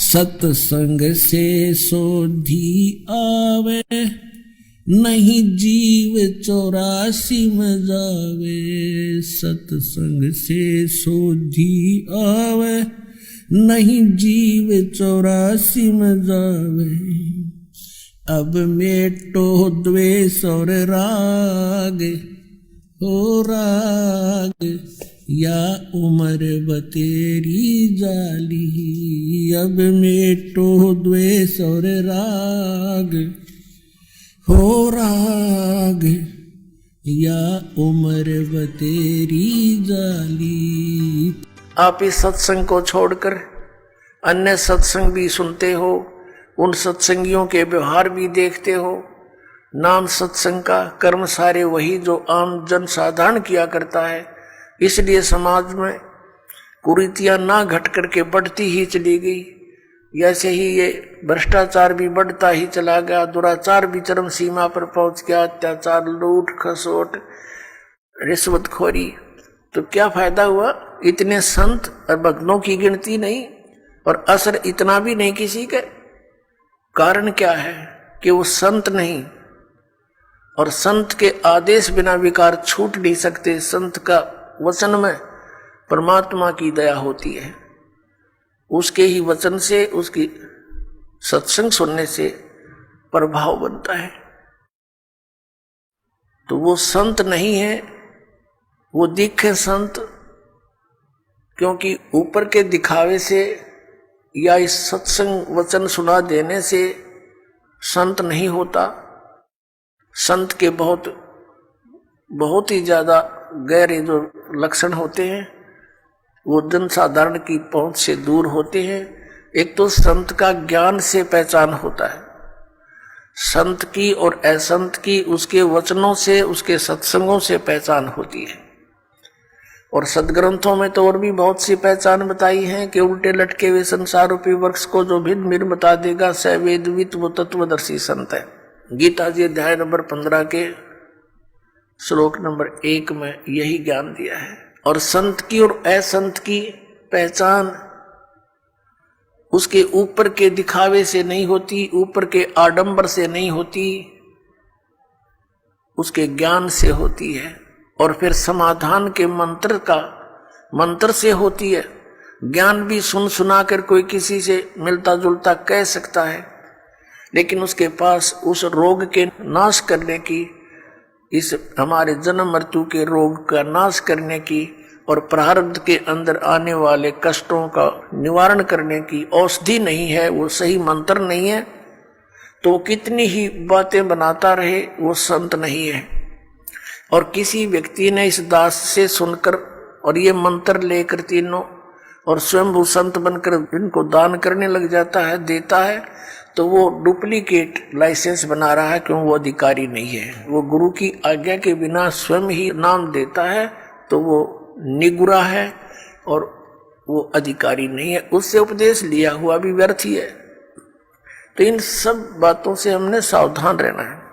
सत्संग से सोधी आवे, नहीं जीव 84 में जावे। सत्संग से सोधी आवे, नहीं जीव 84 में जावे। अब मेटो द्वेष और राग, हो राग या उम्र बतेरी जाली। अब मेटो द्वेष और राग, हो राग या उम्र बतेरी जाली। आप इस सत्संग को छोड़कर अन्य सत्संग भी सुनते हो, उन सत्संगियों के व्यवहार भी देखते हो। नाम सत्संग का, कर्म सारे वही जो आम जन साधारण किया करता है। इसलिए समाज में कुरीतियां ना घट करके बढ़ती ही चली गई। ऐसे ही ये भ्रष्टाचार भी बढ़ता ही चला गया, दुराचार भी चरम सीमा पर पहुंच गया, अत्याचार, लूट खसोट, रिश्वतखोरी। तो क्या फायदा हुआ? इतने संत और भक्तों की गिनती नहीं और असर इतना भी नहीं किसी के। कारण क्या है कि वो संत नहीं, और संत के आदेश बिना विकार छूट नहीं सकते। संत का वचन में परमात्मा की दया होती है, उसके ही वचन से, उसकी सत्संग सुनने से प्रभाव बनता है। तो वो संत नहीं है, वो दिखे संत, क्योंकि ऊपर के दिखावे से या इस सत्संग वचन सुना देने से संत नहीं होता। संत के बहुत ही ज्यादा गहरे जो लक्षण होते हैं वो जन साधारण की पहुंच से दूर होते हैं। एक तो संत का ज्ञान से पहचान होता है, संत की और असंत की उसके वचनों से, उसके सत्संगों से पहचान होती है। और सदग्रंथों में तो और भी बहुत सी पहचान बताई है कि उल्टे लटके हुए संसार रूपी वृक्ष को जो भिन्न भिन्न बता देगा, स वेदवित वो तत्वदर्शी संत है। गीता जी अध्याय नंबर 15 के श्लोक नंबर 1 में यही ज्ञान दिया है। और संत की और असंत की पहचान उसके ऊपर के दिखावे से नहीं होती, ऊपर के आडंबर से नहीं होती, उसके ज्ञान से होती है। और फिर समाधान के मंत्र से होती है। ज्ञान भी सुना कर कोई किसी से मिलता जुलता कह सकता है, लेकिन उसके पास उस रोग के नाश करने की, इस हमारे जन्म मृत्यु के रोग का नाश करने की और प्रारब्ध के अंदर आने वाले कष्टों का निवारण करने की औषधि नहीं है, वो सही मंत्र नहीं है। तो कितनी ही बातें बनाता रहे, वो संत नहीं है। और किसी व्यक्ति ने इस दास से सुनकर और ये मंत्र लेकर तीनों और स्वयं संत बनकर इनको दान करने लग जाता है, देता है, तो वो डुप्लीकेट लाइसेंस बना रहा है, क्यों? वो अधिकारी नहीं है। वो गुरु की आज्ञा के बिना स्वयं ही नाम देता है, तो वो निगुरा है और वो अधिकारी नहीं है। उससे उपदेश लिया हुआ भी व्यर्थ ही है। तो इन सब बातों से हमने सावधान रहना है।